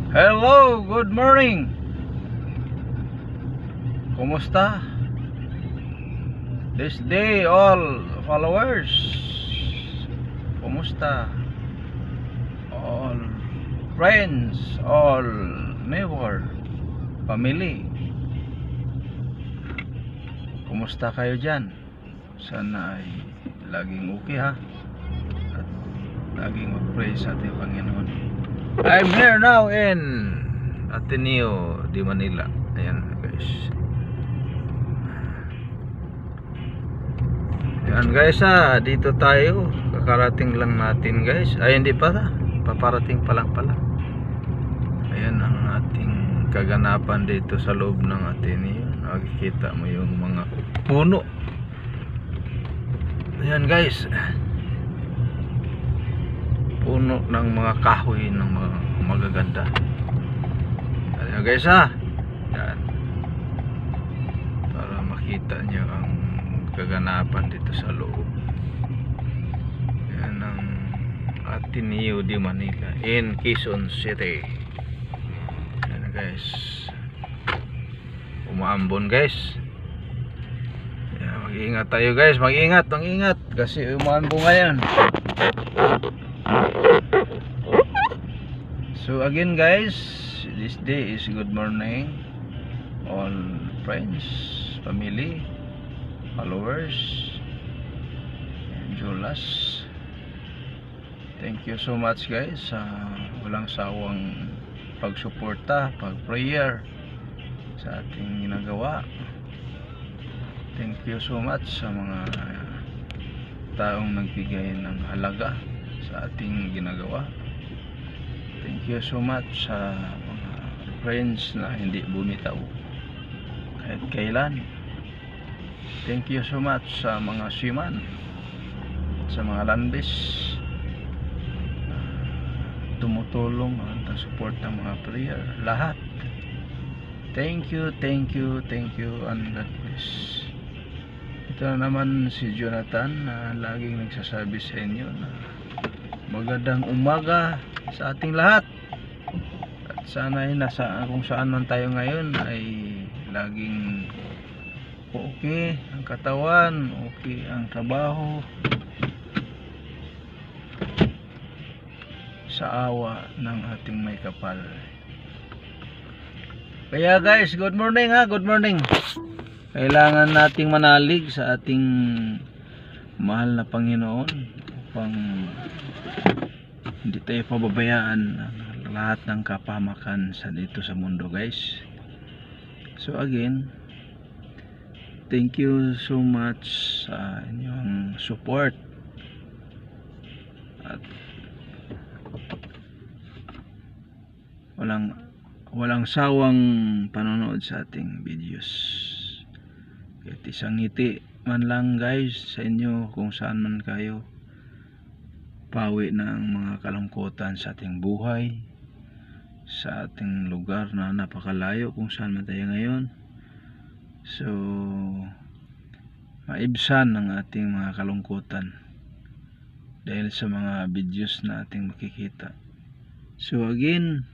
Hello, good morning. Kumusta? This day all followers. Kumusta? All friends, all neighbor, family. Kumusta kayo dyan? Sana ay laging okay ha. At laging mag-pray sa ating Panginoon. I'm here now in Ateneo de Manila. Ayan guys. Ayan guys dito tayo. Kakarating lang natin guys. Ay hindi pa. Paparating pa lang pala. Ayan ang ating kaganapan dito sa loob ng Ateneo. Nakikita mo yung mga puno. Ayan guys. Puno ng mga kahoy ng mga magaganda. Ayan guys Yan. Para makita nyo ang kaganapan dito sa loob. Yan ang Ateneo de Manila in Quezon City. Yan guys. Umaambon guys. Yan, mag-iingat tayo guys. Mag-ingat kasi umaambon ngayon. So again guys, this day is good morning all friends, family, followers, and Jolas. Thank you so much guys sa walang sawang pagsuporta, pag-prayer sa ating ginagawa. Thank you so much sa mga taong nagbigay ng halaga sa ating ginagawa. Thank you so much sa mga friends na hindi bumitaw kahit kailan. Thank you so much sa mga siman, sa mga landis tumutulong at support ng mga prayer. Lahat. Thank you and God bless. Ito na naman si Jonathan na laging nagsasabi sa inyo na magandang umaga sa ating lahat. At sana ay kung saan man tayo ngayon ay laging okay ang katawan, okay ang trabaho, sa awa ng ating may kapal. Kaya guys, good morning good morning. Kailangan nating manalig sa ating mahal na Panginoon upang hindi tayo pababayaan ng lahat ng kapahamakan sa dito sa mundo guys. So again, thank you so much sa inyong support at walang sawang panonood sa ating videos. Kahit isang ngiti man lang guys sa inyo kung saan man kayo, pawi ng mga kalungkutan sa ating buhay, sa ating lugar na napakalayo kung saan man tayo ngayon. So maibsan ang ating mga kalungkutan dahil sa mga videos na ating makikita. So again,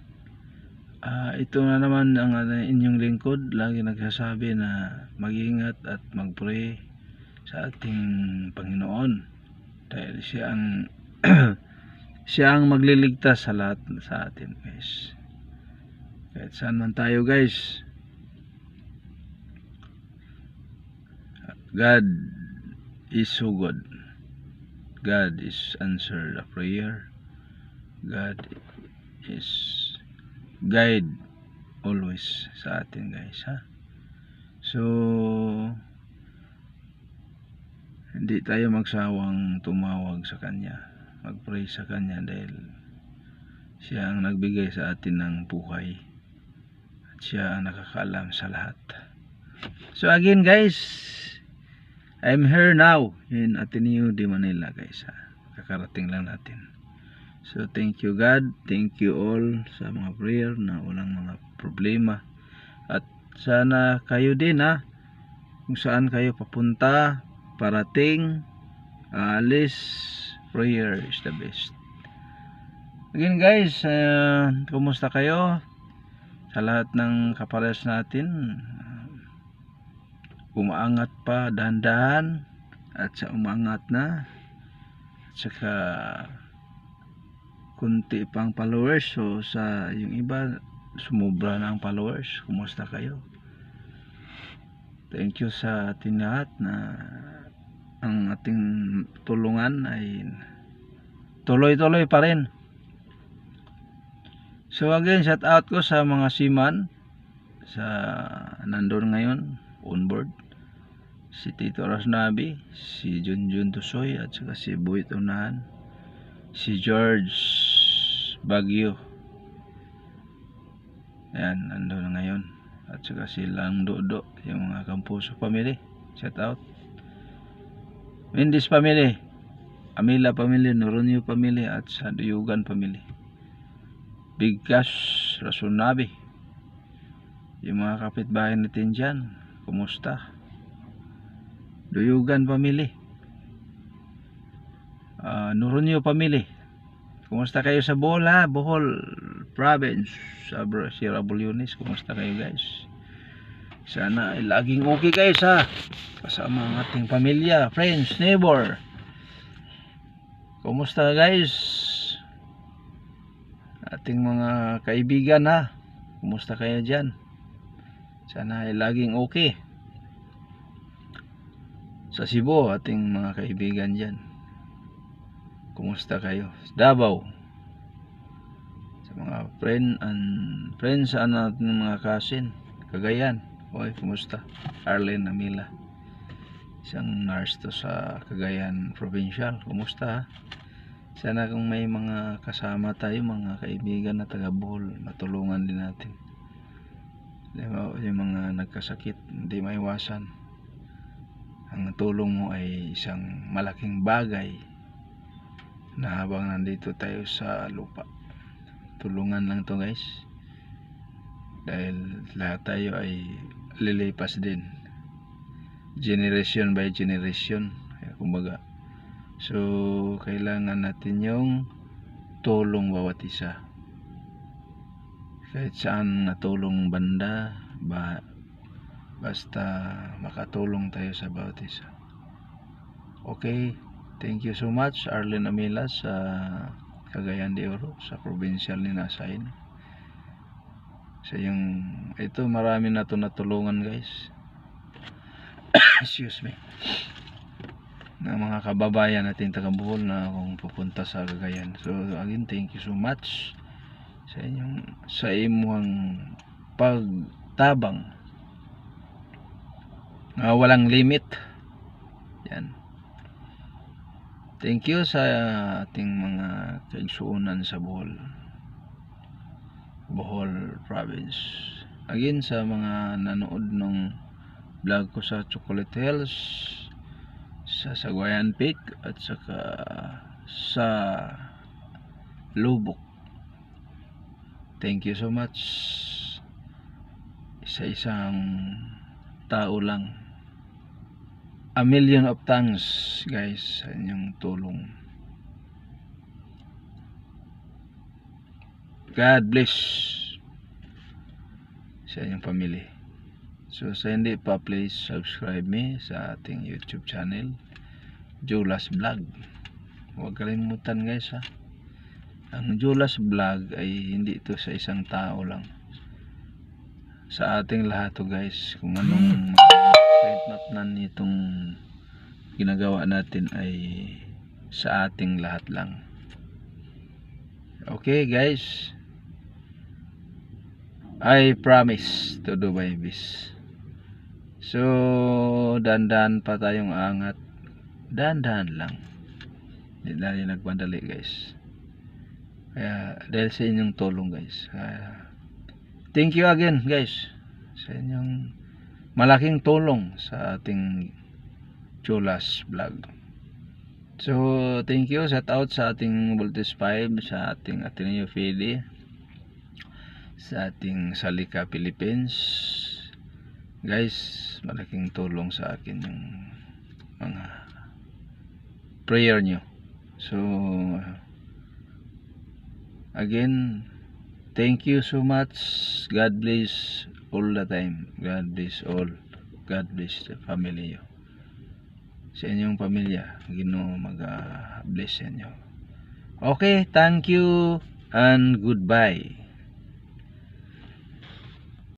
ito na naman ang inyong lingkod, lagi nagsasabi na mag-ingat at mag-pray sa ating Panginoon dahil siya ang magliligtas sa lahat sa atin guys. Kahit saan man tayo guys, God is so good. God is answer the prayer. God is guide always sa atin guys So hindi tayo magsawang tumawag sa Kanya, mag-pray sa Kanya dahil siya ang nagbigay sa atin ng buhay at siya ang nakakaalam sa lahat. So again guys, I'm here now in Ateneo de Manila guys kakarating lang natin. So thank you God, thank you all sa mga prayer na walang mga problema. At sana kayo din kung saan kayo papunta, parating, alis, prayer is the best. Again guys, kumusta kayo? Sa lahat ng kapares natin, umaangat pa dahan-dahan at sa umaangat na, at saka kunti pang followers. So sa yung iba sumubra na ang followers. Kumusta kayo? Thank you sa ating lahat na ang ating tulungan ay tuloy-tuloy pa rin. So again, shout out ko sa mga seaman sa nandun ngayon on board, si Tito Rasnabi, si Junjun Tusoy, at saka si Buit Unahan, si George Baguio, yan, nandun ngayon, at saka si Lang Dodo, yung mga Camposo family, shout out. Mendes family, Amila family, Noronio family, at sa Duyugan family, Bigkas Rasunabi, yung mga kapitbahay natin dyan, kumusta? Duyugan family, Noronio family, kumusta kayo sa Bola, Bohol province, sa Sierra Bulunes, kumusta kayo guys? Sana ay laging okay guys ha, kasama ang ating pamilya, friends, neighbor. Kumusta guys? Ating mga kaibigan ha, kumusta kayo dyan? Sana ay laging okay. Sa Cebu, ating mga kaibigan dyan, kumusta kayo? Davao, sa mga friends sa ating mga cousin, Cagayan, oy, kumusta? Arlen Amila, isang nurse to sa Cagayan Provincial, kumusta ha? Sana kung may mga kasama tayo, mga kaibigan na taga Bohol, matulungan din natin. Yung mga nagkasakit, hindi maiwasan. Ang tulong mo ay isang malaking bagay na habang nandito tayo sa lupa. Tulungan lang to guys, dahil lahat tayo ay lilipas din, generation by generation, kumbaga. So kailangan natin yung tulong bawat isa, kahit saan natulong banda, basta makatulong tayo sa bawat isa. Okay, thank you so much Arlen Amila sa Cagayan de Oro, sa provincial ni Nasain. Sa yung ito, marami na to natulungan guys. Excuse me, na mga kababayan natin taga Bohol na kung pupunta sa Cagayan. So again, thank you so much sa inyong, sa imuhang pagtabang na walang limit. Yan, thank you sa ating mga kaigsuunan sa Bohol province. Again, sa mga nanood ng vlog ko sa Chocolate Hills, sa Sagayan Peak, at saka sa Lubok, thank you so much. Isang tao lang, a million of thanks guys sa inyong tulong. God bless sa inyong family. So sa hindi pa, please subscribe me sa ating YouTube channel, Julas Vlog. Huwag kalimutan guys ha, ang Julas Vlog ay hindi ito sa isang tao lang, sa ating lahat to guys. Kung anong natnan nitong ginagawa natin ay sa ating lahat lang. Okay guys, I promise to do my best. So dandan pa tayong angat, dandan lang, hindi tayo nagmadali guys. Kaya dahil sa inyong tulong guys, thank you again guys sa inyong malaking tulong sa ating Julas Vlog. So thank you, shout out sa ating Voltes 5, sa ating Ateneo Fede, sa ating Salika Philippines guys. Malaking tulong sa akin yung mga prayer nyo. So Again, thank you so much. God bless all the time. God bless all. God bless the family. Sa inyong pamilya, Ginoo mag-bless sa inyo. Okay, thank you and goodbye.